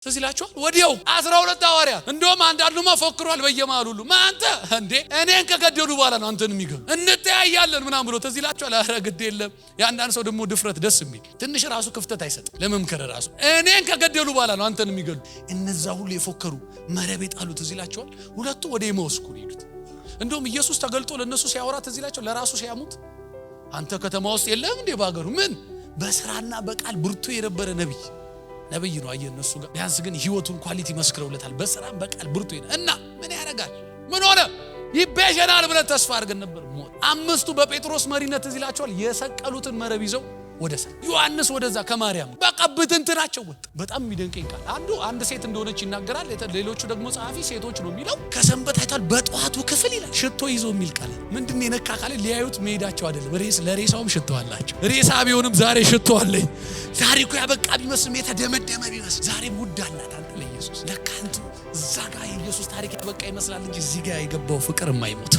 ተዚላችኋል ወዲያው 12 ሐዋርያት እንደውም አንዳንዱማ ፎክሯል በየማሉ ሁሉ ማንተ እንዴ እኔን ከገደሉ በኋላ ነው አንተን የሚገሉ እንተያያለን ምናምን ብሎ ተዚላችኋል። አረ ግድ የለም ያንዳንድ ሰው ደግሞ ድፍረት ደስ የሚል ትንሽ ራሱ ክፍተት አይሰጥም ለመምከር ራሱ እኔን ከገደሉ በኋላ ነው አንተን የሚገሉ እነዛ ሁሉ የፎከሩ መረብ የጣሉ ተዚላችኋል። ሁለቱ ወደ ኤማውስ ሄዱት። እንደውም ኢየሱስ ተገልጦ ለነሱ ሲያወራ ተዚላችኋል። ለራሱ ሲያሙት አንተ ከተማ ውስጥ የለም እንዴ ባገሩ ምን በስራና በቃል ብርቱ የነበረ ነብይ ነው አየነሱ ጋር ቢያንስ ግን ህይወቱን ኳሊቲ መስክረውለታል። በስራም በቃል ብርቱ እና ምን ያረጋል ምን ሆነ ይቤዠናል ብለን ተስፋ አድርገን ነበር። አምስቱ በጴጥሮስ መሪነት ተዚላችኋል የሰቀሉትን መረብ ይዘው ወደ ዮሐንስ ወደዛ ከማርያም በቀብት እንትናቸው ወጥ በጣም የሚደንቀኝ ቃል አንድ ሴት እንደሆነች ይናገራል። ሌሎቹ ደግሞ ጻፊ ሴቶች ነው የሚለው ከሰንበት አይቷል በጧቱ ክፍል ይላል ሽቶ ይዞ የሚል ቃል ምንድነው የነካ ቃል ሊያዩት መሄዳቸው አይደለም ለሬሳውም ሽቶ አላቸው። ሬሳ ቢሆንም ዛሬ ሽቶ አለኝ ታሪኩ ያበቃ ቢመስልም የተደመደመ ቢመስል ዛሬ ውድ አላት አንተ ለኢየሱስ ለካንቱ እዛ ጋር ኢየሱስ ታሪክ ያበቃ ይመስላል እንጂ እዚህ ጋር የገባው ፍቅር የማይሞት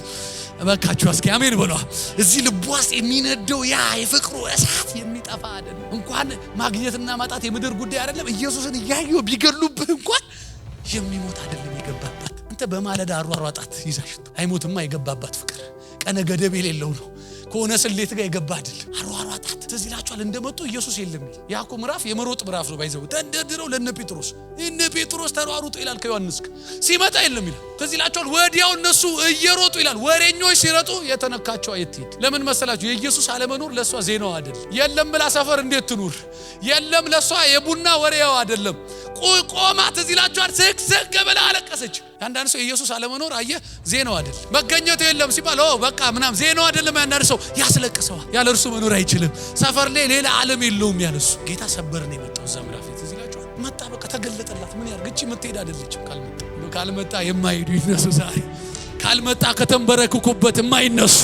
እባካችሁ እስኪ አሜን በሏ። እዚህ ልብ ውስጥ የሚነደው ያ የፍቅሩ እሳት የሚጠፋ አይደለም። እንኳን ማግኘትና ማጣት የምድር ጉዳይ አይደለም። ኢየሱስን ያዩ ቢገሉብህ እንኳን የሚሞት አይደለም የገባባት አንተ በማለዳ አሯሯጣት ይዛሽት አይሞትማ የገባባት ፍቅር ቀነ ገደብ የሌለው ነው። ከሆነ ስሌት ጋር የገባ አይደለም አሯሯጣት ተዚላችኋል። እንደመጡ ኢየሱስ የለም ያኮ ምዕራፍ የመሮጥ ምዕራፍ ነው ባይዘው ተንደድረው ለነ ጴጥሮስ ተሯሩጡ ይላል። ከዮሐንስ ሲመጣ የለም ይላል ተዚላችኋል። ወዲያው እነሱ እየሮጡ ይላል። ወሬኞች ሲረጡ የተነካቸው አይትይት ለምን መሰላችሁ? የኢየሱስ አለመኖር ለሷ ዜናው አይደለም። የለም ብላ ሰፈር እንዴት ትኑር የለም ለሷ የቡና ወሬው አይደለም። ቆማ ተዚላችኋል ስቅስቅ ብላ አለቀሰች። አንዳንድ ሰው ኢየሱስ አለመኖር አየ ዜናው አይደለም። መገኘቱ የለም ሲባል በቃ ምናም ዜናው አይደለም። አንዳንድ ሰው ያስለቅሰዋል ያለ እርሱ መኖር አይችልም። ሰፈር ላይ ሌላ ዓለም የለውም ያለሱ ጌታ ሰበር ነው የመጣው ዘምራፍ ተዚላችኋል። መጣ በቃ ተገለጠላት። ምን ያርግ እቺ ምትሄድ አይደለችም። ካልመጣ የማይሄዱ ይነሱ ዛሬ ካልመጣ ከተንበረከኩበት የማይነሱ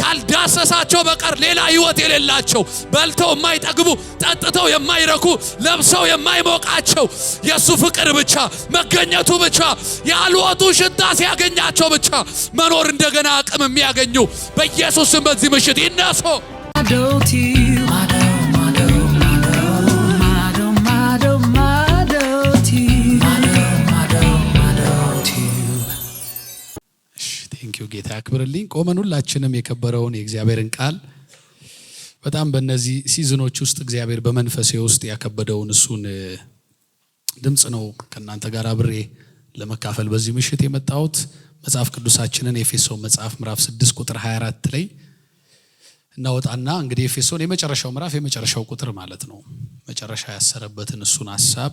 ካልዳሰሳቸው በቀር ሌላ ህይወት የሌላቸው በልተው የማይጠግቡ ጠጥተው የማይረኩ ለብሰው የማይሞቃቸው የሱ ፍቅር ብቻ መገኘቱ ብቻ ያልወጡ ሽታ ሲያገኛቸው ብቻ መኖር እንደገና አቅም የሚያገኙ በኢየሱስም በዚህ ምሽት ይነሱ። ጌታ ያክብርልኝ። ቆመን ሁላችንም የከበረውን የእግዚአብሔርን ቃል በጣም በእነዚህ ሲዝኖች ውስጥ እግዚአብሔር በመንፈሴ ውስጥ ያከበደውን እሱን ድምጽ ነው ከእናንተ ጋር አብሬ ለመካፈል በዚህ ምሽት የመጣሁት። መጽሐፍ ቅዱሳችንን ኤፌሶን መጽሐፍ ምዕራፍ 6 ቁጥር 24 ላይ እናወጣና እንግዲህ ኤፌሶን የመጨረሻው ምዕራፍ የመጨረሻው ቁጥር ማለት ነው መጨረሻ ያሰረበትን እሱን ሐሳብ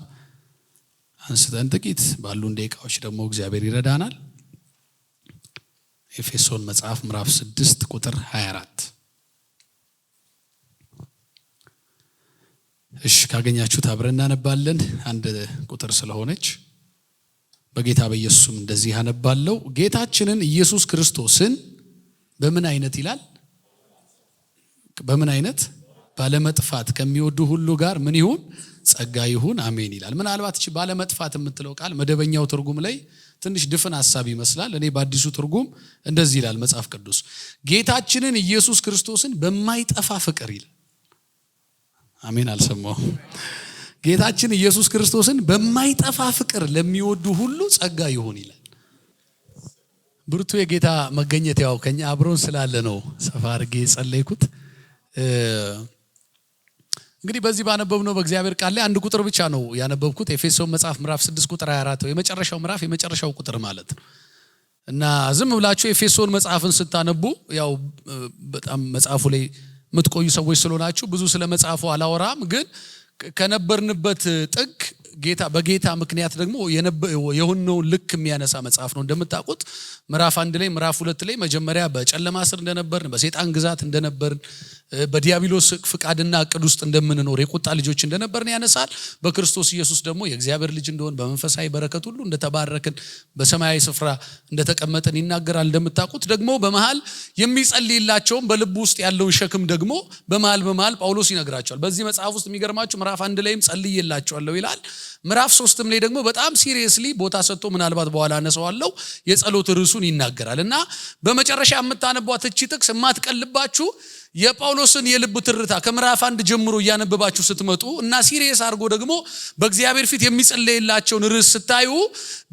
አንስተን ጥቂት ባሉን ደቂቃዎች ደግሞ እግዚአብሔር ይረዳናል። ኤፌሶን መጽሐፍ ምዕራፍ 6 ቁጥር 24 እሺ ካገኛችሁት አብረን እናነባለን። አንድ ቁጥር ስለሆነች በጌታ በኢየሱስም እንደዚህ አነባለሁ። ጌታችንን ኢየሱስ ክርስቶስን በምን አይነት ይላል በምን አይነት ባለመጥፋት ከሚወዱ ሁሉ ጋር ምን ይሁን ጸጋ ይሁን አሜን ይላል። ምናልባት እቺ ባለመጥፋት የምትለው ቃል መደበኛው ትርጉም ላይ ትንሽ ድፍን ሐሳብ ይመስላል። እኔ በአዲሱ ትርጉም እንደዚህ ይላል መጽሐፍ ቅዱስ ጌታችንን ኢየሱስ ክርስቶስን በማይጠፋ ፍቅር ይላል። አሜን አልሰማው። ጌታችን ኢየሱስ ክርስቶስን በማይጠፋ ፍቅር ለሚወዱ ሁሉ ጸጋ ይሁን ይላል። ብርቱ የጌታ መገኘት ያው ከኛ አብሮን ስላለ ነው ሰፋ አድርጌ ጸለይኩት። እንግዲህ በዚህ ባነበብነው በእግዚአብሔር ቃል ላይ አንድ ቁጥር ብቻ ነው ያነበብኩት። ኤፌሶን መጽሐፍ ምዕራፍ 6 ቁጥር 24 የመጨረሻው ምዕራፍ የመጨረሻው ቁጥር ማለት ነው። እና ዝም ብላችሁ ኤፌሶን መጽሐፍን ስታነቡ ያው በጣም መጽሐፉ ላይ የምትቆዩ ሰዎች ስለሆናችሁ ብዙ ስለ መጽሐፉ አላወራም። ግን ከነበርንበት ጥግ በጌታ ምክንያት ደግሞ የሆነው ልክ የሚያነሳ መጽሐፍ ነው። እንደምታውቁት ምዕራፍ 1 ላይ ምዕራፍ 2 ላይ መጀመሪያ በጨለማ ስር እንደነበርን በሰይጣን ግዛት እንደነበርን በዲያብሎስ ፍቃድና እቅድ ውስጥ እንደምንኖር የቁጣ ልጆች እንደነበርን ያነሳል። በክርስቶስ ኢየሱስ ደግሞ የእግዚአብሔር ልጅ እንደሆን በመንፈሳዊ በረከት ሁሉ እንደተባረክን በሰማያዊ ስፍራ እንደተቀመጠን ይናገራል። እንደምታውቁት ደግሞ በመሃል የሚጸልይላቸውም በልብ ውስጥ ያለውን ሸክም ደግሞ በመሃል ጳውሎስ ይነግራቸዋል። በዚህ መጽሐፍ ውስጥ የሚገርማችሁ ምዕራፍ 1 ላይም ጸልይላቸዋለሁ ይላል። ምዕራፍ 3 ላይ ደግሞ በጣም ሲሪየስሊ ቦታ ሰጥቶ ምናልባት በኋላ አነሳዋለሁ የጸሎት ርዕሱን ይናገራልና በመጨረሻ የምታነቧት እቺ ጥቅስ የማትቀልባችሁ የጳውሎስን የልብ ትርታ ከምዕራፍ 1 ጀምሮ ያነበባችሁ ስትመጡ እና ሲሪየስ አድርጎ ደግሞ በእግዚአብሔር ፊት የሚጸለይላቸውን ርዕስ ስታዩ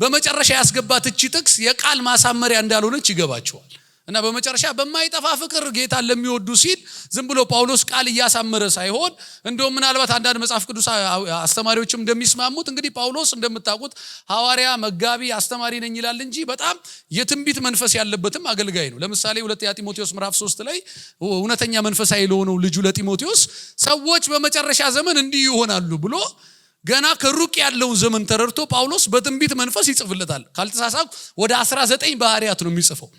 በመጨረሻ ያስገባት እቺ ጥቅስ የቃል ማሳመሪያ እንዳልሆነች ይገባቸዋል። እና በመጨረሻ በማይጠፋ ፍቅር ጌታን ለሚወዱ ሲል ዝም ብሎ ጳውሎስ ቃል እያሳመረ ሳይሆን እንደውም ምናልባት አንዳንድ መጽሐፍ ቅዱስ አስተማሪዎችም እንደሚስማሙት እንግዲህ ጳውሎስ እንደምታውቁት ሐዋርያ መጋቢ አስተማሪ ነኝ ይላል እንጂ በጣም የትንቢት መንፈስ ያለበትም አገልጋይ ነው። ለምሳሌ 2 ጢሞቴዎስ ምዕራፍ 3 ላይ እውነተኛ መንፈሳዊ ለሆነው ልጁ ለጢሞቴዎስ ሰዎች በመጨረሻ ዘመን እንዲህ ይሆናሉ ብሎ ገና ከሩቅ ያለውን ዘመን ተረድቶ ጳውሎስ በትንቢት መንፈስ ይጽፍለታል። ካልተሳሳትኩ ወደ 19 ባህሪያት ነው የሚጽፈው።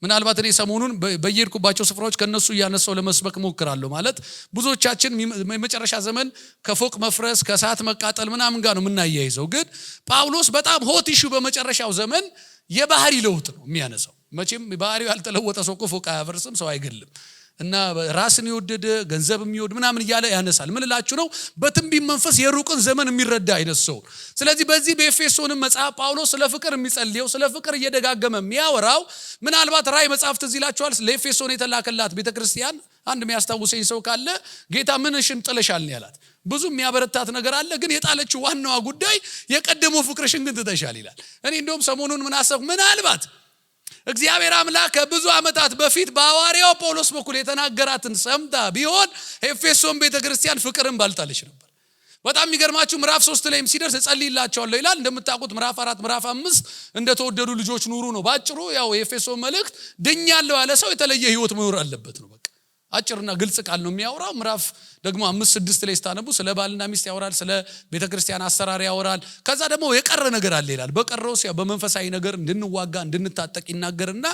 ምናልባት እኔ ሰሞኑን በየርኩባቸው ስፍራዎች ከነሱ ያነሳው ለመስበክ ሞክራለሁ። ማለት ብዙዎቻችን የመጨረሻ ዘመን ከፎቅ መፍረስ ከእሳት መቃጠል ምናምን ጋር ነው የምናያይዘው። ግን ጳውሎስ በጣም ሆት ኢሹ በመጨረሻው ዘመን የባህሪ ለውጥ ነው የሚያነሳው። መቼም ባህሪው ያልተለወጠ ሰው እኮ ፎቅ አያፈርስም፣ ሰው አይገልም። እና ራስን ይወደደ ገንዘብ የሚወድ ምናምን እያለ ያነሳል። ምን እላችሁ ነው? በትንቢት መንፈስ የሩቅን ዘመን የሚረዳ አይነት ሰው። ስለዚህ በዚህ በኤፌሶን መጽሐፍ ጳውሎስ ስለ ፍቅር የሚጸልየው ስለ ፍቅር እየደጋገመ የሚያወራው ምናልባት ራእይ መጽሐፍ ትዝ ይላችኋል። ለኤፌሶን የተላከላት ቤተክርስቲያን አንድ የሚያስታውሰኝ ሰው ካለ ጌታ ምንሽን ጥለሻል ነው ያላት። ብዙ የሚያበረታት ነገር አለ፣ ግን የጣለችው ዋናዋ ጉዳይ የቀደመው ፍቅርሽን ግን ትተሻል ይላል። እኔ እንደውም ሰሞኑን ምን አሰብኩ፣ ምናልባት እግዚአብሔር አምላክ ከብዙ ዓመታት በፊት በሐዋርያው ጳውሎስ በኩል የተናገራትን ሰምታ ቢሆን ኤፌሶን ቤተክርስቲያን ፍቅርን ባልጣለች ነበር። በጣም የሚገርማችሁ ምዕራፍ 3 ላይም ሲደርስ እጸልይላቸዋለሁ ይላል። እንደምታውቁት ምዕራፍ 4 ምዕራፍ 5 እንደተወደዱ ልጆች ኑሩ ነው ባጭሩ። ያው የኤፌሶን መልእክት ድኛለሁ ያለ ሰው የተለየ ህይወት መኖር አለበት ነው። በቃ አጭርና ግልጽ ቃል ነው የሚያወራው። ምዕራፍ ደግሞ 5-6 ላይ ስታነቡ ስለ ባልና ሚስት ያወራል፣ ስለ ቤተክርስቲያን አሰራር ያወራል። ከዛ ደግሞ የቀረ ነገር አለ ይላል። በቀረውስ ያው በመንፈሳዊ ነገር እንድንዋጋ እንድንታጠቅ ይናገርና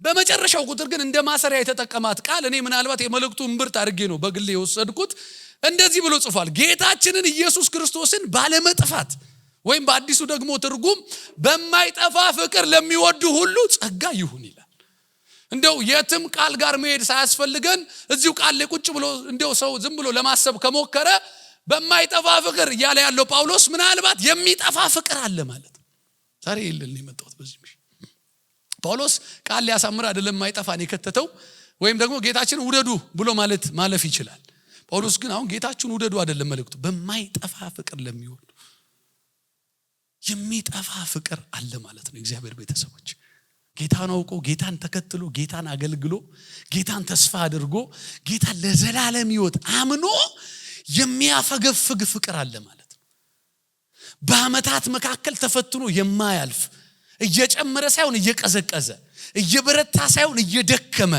በመጨረሻው ቁጥር ግን እንደ ማሰሪያ የተጠቀማት ቃል እኔ ምናልባት የመልእክቱ እምብርት አድርጌ ነው በግሌ የወሰድኩት። እንደዚህ ብሎ ጽፏል፣ ጌታችንን ኢየሱስ ክርስቶስን ባለመጥፋት ወይም በአዲሱ ደግሞ ትርጉም በማይጠፋ ፍቅር ለሚወዱ ሁሉ ጸጋ ይሁን ይላል። እንደው የትም ቃል ጋር መሄድ ሳያስፈልገን እዚሁ ቃል ላይ ቁጭ ብሎ እንደው ሰው ዝም ብሎ ለማሰብ ከሞከረ በማይጠፋ ፍቅር እያለ ያለው ጳውሎስ ምናልባት የሚጠፋ ፍቅር አለ ማለት ነው። ዛሬ ይልን የመጣሁት በዚህ ጳውሎስ ቃል ሊያሳምር አይደለም የማይጠፋን የከተተው፣ ወይም ደግሞ ጌታችንን ውደዱ ብሎ ማለት ማለፍ ይችላል። ጳውሎስ ግን አሁን ጌታችንን ውደዱ አይደለም መልእክቱ፣ በማይጠፋ ፍቅር ለሚወዱ የሚጠፋ ፍቅር አለ ማለት ነው። እግዚአብሔር ቤተሰቦች ጌታን አውቆ ጌታን ተከትሎ ጌታን አገልግሎ ጌታን ተስፋ አድርጎ ጌታን ለዘላለም ሕይወት አምኖ የሚያፈገፍግ ፍቅር አለ ማለት ነው። በአመታት መካከል ተፈትኖ የማያልፍ እየጨመረ ሳይሆን እየቀዘቀዘ እየበረታ ሳይሆን እየደከመ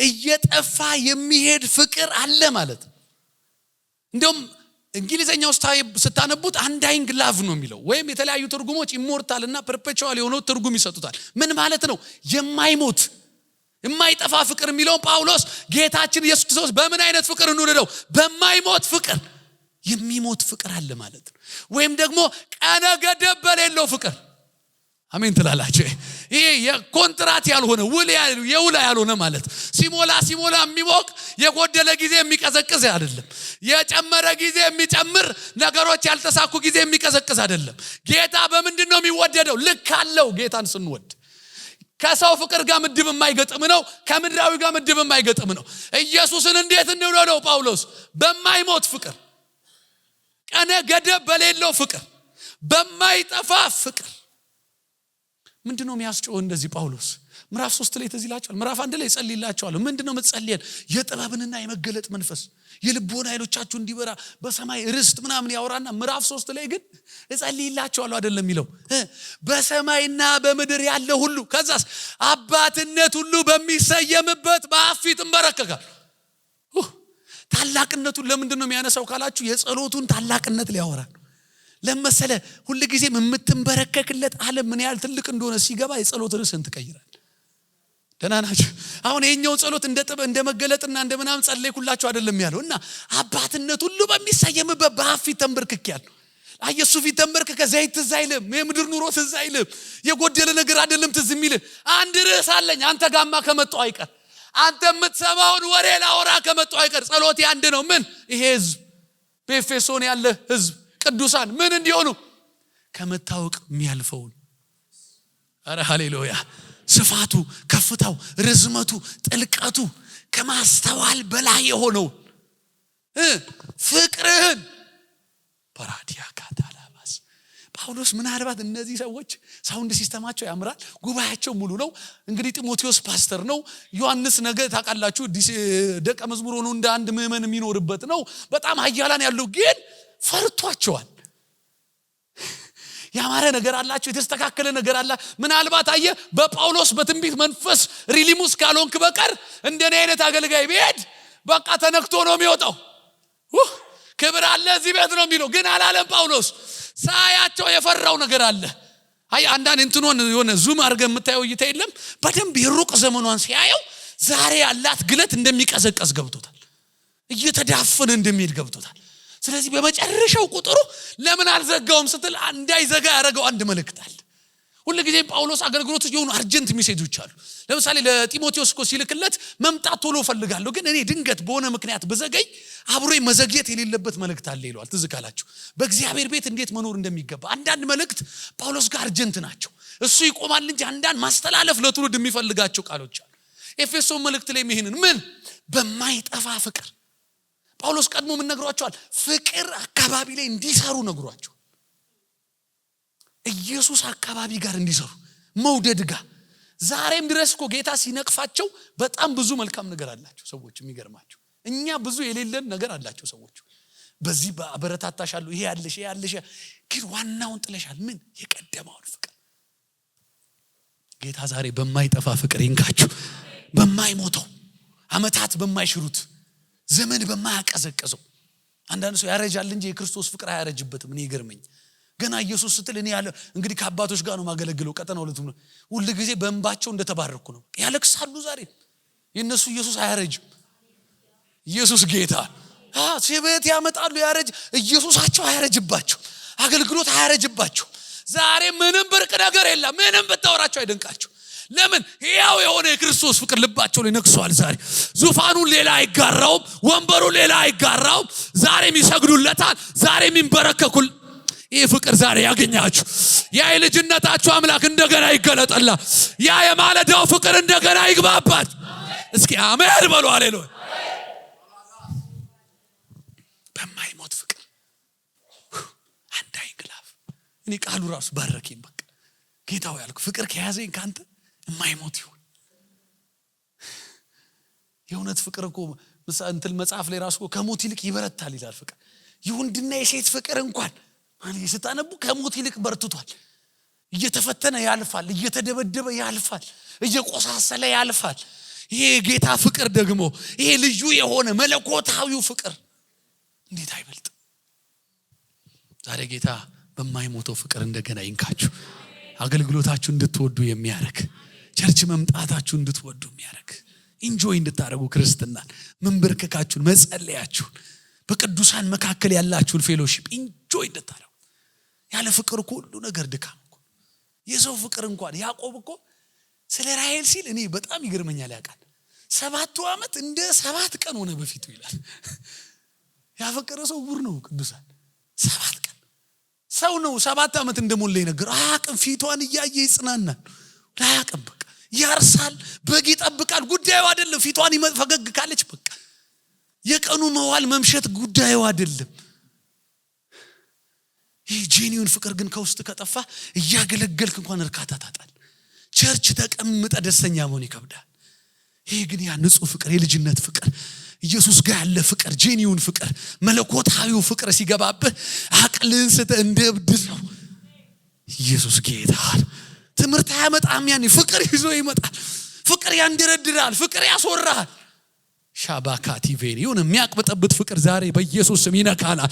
እየጠፋ የሚሄድ ፍቅር አለ ማለት ነው። እንደውም እንግሊዘኛው ስታነቡት አንዳይንግ ላቭ ነው የሚለው፣ ወይም የተለያዩ ትርጉሞች ኢሞርታል እና ፐርፔቹዋል የሆነው ትርጉም ይሰጡታል። ምን ማለት ነው? የማይሞት የማይጠፋ ፍቅር የሚለውን ጳውሎስ ጌታችን ኢየሱስ ክርስቶስ በምን አይነት ፍቅር እንውደደው? በማይሞት ፍቅር። የሚሞት ፍቅር አለ ማለት ነው። ወይም ደግሞ ቀነ ገደብ በሌለው ፍቅር። አሜን ትላላችሁ? ይሄ የኮንትራት ያልሆነ የውል ያልሆነ ማለት ሲሞላ የሚሞቅ የጎደለ ጊዜ የሚቀዘቅዝ አይደለም። የጨመረ ጊዜ የሚጨምር ነገሮች ያልተሳኩ ጊዜ የሚቀዘቅዝ አይደለም። ጌታ በምንድን ነው የሚወደደው? ልክ አለው። ጌታን ስንወድ ከሰው ፍቅር ጋር ምድብ የማይገጥም ነው። ከምድራዊ ጋር ምድብ የማይገጥም ነው። ኢየሱስን እንዴት እንውደደው? ጳውሎስ በማይሞት ፍቅር፣ ቀነ ገደብ በሌለው ፍቅር፣ በማይጠፋ ፍቅር። ምንድነው የሚያስጨው እንደዚህ? ጳውሎስ ምዕራፍ 3 ላይ ተዝላችኋል። ምዕራፍ 1 ላይ ጸልይላችኋል። ምንድነው መጸልየን? የጥበብንና የመገለጥ መንፈስ የልቦና ኃይሎቻችሁ እንዲበራ በሰማይ ርስት ምናምን ያወራና ምዕራፍ 3 ላይ ግን እጸልይላችኋል አይደለም የሚለው፣ በሰማይና በምድር ያለ ሁሉ ከዛስ አባትነት ሁሉ በሚሰየምበት በአብ ፊት እንበረከካል። ታላቅነቱን ለምንድነው የሚያነሳው ካላችሁ የጸሎቱን ታላቅነት ሊያወራ ነው። ለምሳሌ ሁሉ ጊዜም የምትንበረከክለት ዓለም ምን ያህል ትልቅ እንደሆነ ሲገባ የጸሎት ርዕስን ትቀይራል። ደህና ናችሁ? አሁን የኛው ጸሎት እንደ መገለጥና እንደ ምናምን ጸለይኩላችሁ አይደለም ያለው እና አባትነት ሁሉ በሚሰየምበት በአብ ፊት ተንበርክኬያለሁ። ኢየሱስ ፊት ተንበርክከ ዘይት ትዝ አይልም፣ የምድር ኑሮ ትዝ አይልም፣ የጎደለ ነገር አይደለም ትዝ የሚል አንድ ርዕስ አለኝ። አንተ ጋማ ከመጣው አይቀር፣ አንተ የምትሰማውን ወሬ ላወራ ከመጣው አይቀር ጸሎቴ አንድ ነው። ምን? ይሄ ህዝብ በኤፌሶን ያለ ህዝብ ቅዱሳን ምን እንዲሆኑ ከመታወቅ የሚያልፈውን አረ ሃሌሉያ ስፋቱ ከፍታው ርዝመቱ ጥልቀቱ ከማስተዋል በላይ የሆነው ፍቅርህን ፓራዲያ ካታላባስ ጳውሎስ ምናልባት እነዚህ ሰዎች ሳውንድ ሲስተማቸው ያምራል ጉባኤያቸው ሙሉ ነው እንግዲህ ጢሞቴዎስ ፓስተር ነው ዮሐንስ ነገ ታውቃላችሁ ደቀ መዝሙር ሆኖ እንደ አንድ ምእመን የሚኖርበት ነው በጣም ኃያላን ያለው ግን ፈርቷቸዋል ያማረ ነገር አላቸው የተስተካከለ ነገር አላ ምናልባት አየ በጳውሎስ በትንቢት መንፈስ ሪሊሙስ ካልሆንክ በቀር እንደኔ አይነት አገልጋይ ቢሄድ በቃ ተነክቶ ነው የሚወጣው ክብር አለ እዚህ ቤት ነው የሚለው ግን አላለም ጳውሎስ ሳያቸው የፈራው ነገር አለ አይ አንዳንድ እንትኖን የሆነ ዙም አድርገን የምታየው እይታ የለም በደንብ የሩቅ ዘመኗን ሲያየው ዛሬ ያላት ግለት እንደሚቀዘቀዝ ገብቶታል እየተዳፈነ እንደሚሄድ ገብቶታል ስለዚህ በመጨረሻው ቁጥሩ ለምን አልዘጋውም ስትል እንዳይዘጋ ያደረገው አንድ መልእክት አለ ሁሉ ጊዜ ጳውሎስ አገልግሎት የሆኑ አርጀንት ሜሴጆች አሉ ለምሳሌ ለጢሞቴዎስ እኮ ሲልክለት መምጣት ቶሎ ፈልጋለሁ ግን እኔ ድንገት በሆነ ምክንያት በዘገይ አብሮኝ መዘግየት የሌለበት መልእክት አለ ይሏል ትዝካላችሁ በእግዚአብሔር ቤት እንዴት መኖር እንደሚገባ አንዳንድ መልእክት ጳውሎስ ጋር አርጀንት ናቸው እሱ ይቆማል እንጂ አንዳንድ ማስተላለፍ ለትውልድ የሚፈልጋቸው ቃሎች አሉ ኤፌሶን መልእክት ላይ ይሄንን ምን በማይጠፋ ፍቅር ጳውሎስ ቀድሞ ምን ነግሯቸዋል ፍቅር አካባቢ ላይ እንዲሰሩ ነግሯቸው ኢየሱስ አካባቢ ጋር እንዲሰሩ መውደድ ጋር ዛሬም ድረስ እኮ ጌታ ሲነቅፋቸው በጣም ብዙ መልካም ነገር አላቸው ሰዎች የሚገርማቸው እኛ ብዙ የሌለን ነገር አላቸው ሰዎች በዚህ በረታታሻለሁ ይሄ ያለሽ ግን ዋናውን ጥለሻል ምን የቀደመውን ፍቅር ጌታ ዛሬ በማይጠፋ ፍቅር ይንካችሁ በማይሞተው አመታት በማይሽሩት ዘመን በማያቀዘቅዘው አንዳንድ ሰው ያረጃል እንጂ የክርስቶስ ፍቅር አያረጅበትም እኔ ይገርመኝ ገና ኢየሱስ ስትል እኔ ያለ እንግዲህ ከአባቶች ጋር ነው ማገለግለው ቀጠናው ለቱም ሁሉ ጊዜ በእንባቸው እንደተባረኩ ነው ያለቅሳሉ ዛሬ የነሱ ኢየሱስ አያረጅም ኢየሱስ ጌታ ሲቤት ያመጣሉ ያረጅ ኢየሱሳቸው አያረጅባቸው አገልግሎት አያረጅባቸው ዛሬ ምንም ብርቅ ነገር የለም ምንም ብታወራቸው አይደንቃቸው ለምን ያው የሆነ የክርስቶስ ፍቅር ልባቸው ላይ ነክሷል ዛሬ ዙፋኑን ሌላ አይጋራው ወንበሩ ሌላ አይጋራው ዛሬ የሚሰግዱለታል ዛሬ የሚንበረከኩል ይህ ፍቅር ዛሬ ያገኛችሁ ያ የልጅነታችሁ አምላክ እንደገና ይገለጣል ያ የማለዳው ፍቅር እንደገና ይግባባት እስኪ አሜን በሉ ሃሌሉያ በማይሞት ፍቅር አንዳይ ግላፍ እኔ ቃሉ ራሱ ባረከኝ በቃ ጌታው ያልኩ ፍቅር ከያዘኝ ካንተ የማይሞት ይሁን የእውነት ፍቅር እኮ እንትን መጽሐፍ ላይ ራሱ ከሞት ይልቅ ይበረታል ይላል ፍቅር ይሁንድና የሴት ፍቅር እንኳን ማለት ስታነቡ ከሞት ይልቅ በርትቷል እየተፈተነ ያልፋል እየተደበደበ ያልፋል እየቆሳሰለ ያልፋል ይሄ ጌታ ፍቅር ደግሞ ይሄ ልዩ የሆነ መለኮታዊው ፍቅር እንዴት አይበልጥ ዛሬ ጌታ በማይሞተው ፍቅር እንደገና ይንካችሁ አገልግሎታችሁ እንድትወዱ የሚያረክ ቸርች መምጣታችሁ እንድትወዱ የሚያረክ ኢንጆይ እንድታረጉ ክርስትናን መንበርከካችሁን መጸለያችሁን በቅዱሳን መካከል ያላችሁን ፌሎሺፕ ኢንጆይ እንድታረጉ ያለ ፍቅር ሁሉ ነገር ድካም እኮ የሰው ፍቅር እንኳን ያዕቆብ እኮ ስለ ራሔል ሲል እኔ በጣም ይገርመኛል ያውቃል 7 ዓመት እንደ 7 ቀን ሆነ በፊቱ ይላል ያፈቀረ ሰው ጉር ነው ቅዱሳን 7 ቀን ሰው ነው 7 ዓመት እንደሞላ ይነገር አያውቅም ፊቷን እያየ ይጽናናል አያውቅም በቃ ያርሳል በግ ይጠብቃል ጉዳዩ አይደለም ፊቷን ፈገግ ካለች በቃ የቀኑ መዋል መምሸት ጉዳዩ አይደለም ይህ ጄኒውን ፍቅር ግን ከውስጥ ከጠፋ እያገለገልክ እንኳን እርካታ ታጣል ቸርች ተቀምጠ ደስተኛ መሆን ይከብዳል ይሄ ግን ያ ንጹህ ፍቅር የልጅነት ፍቅር ኢየሱስ ጋር ያለ ፍቅር ጄኒውን ፍቅር መለኮታዊው ፍቅር ሲገባብህ አቅልን ስተ እንደብድ ነው ኢየሱስ ጌታ ትምርት ያመጣም ያኔ ፍቅር ይዞ ይመጣል ፍቅር ያንደረድራል ፍቅር ያስወራል ሻባካቲ ቬሪ የሆነ የሚያቅበጠብጥ ፍቅር ዛሬ በኢየሱስ ስም ይነካናል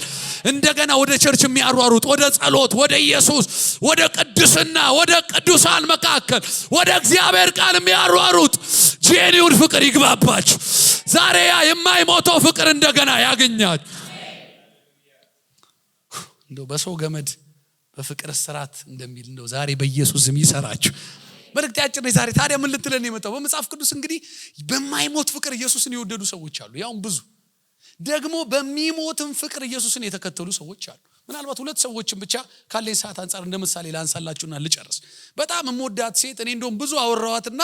እንደገና ወደ ቸርች የሚያሯሩጥ ወደ ጸሎት ወደ ኢየሱስ ወደ ቅድስና ወደ ቅዱሳን መካከል ወደ እግዚአብሔር ቃል የሚያሯሩጥ ጄኒውን ፍቅር ይግባባችሁ ዛሬ ያ የማይሞተው ፍቅር እንደገና ያገኛችሁ እንደው በሰው ገመድ በፍቅር ስራት እንደሚል እንደው ዛሬ በኢየሱስ ስም ይሰራችሁ መልእክታችን ዛሬ ታዲያ ምን ልትለን የመጣው በመጽሐፍ ቅዱስ እንግዲህ በማይሞት ፍቅር ኢየሱስን የወደዱ ሰዎች አሉ ያው ብዙ ደግሞ በሚሞትም ፍቅር ኢየሱስን የተከተሉ ሰዎች አሉ ምናልባት ሁለት ሰዎችን ብቻ ካለኝ ሰዓት አንፃር እንደምሳሌ ላንሳላችሁና ልጨርስ። በጣም የምወዳት ሴት እኔ እንደውም ብዙ አወራዋትና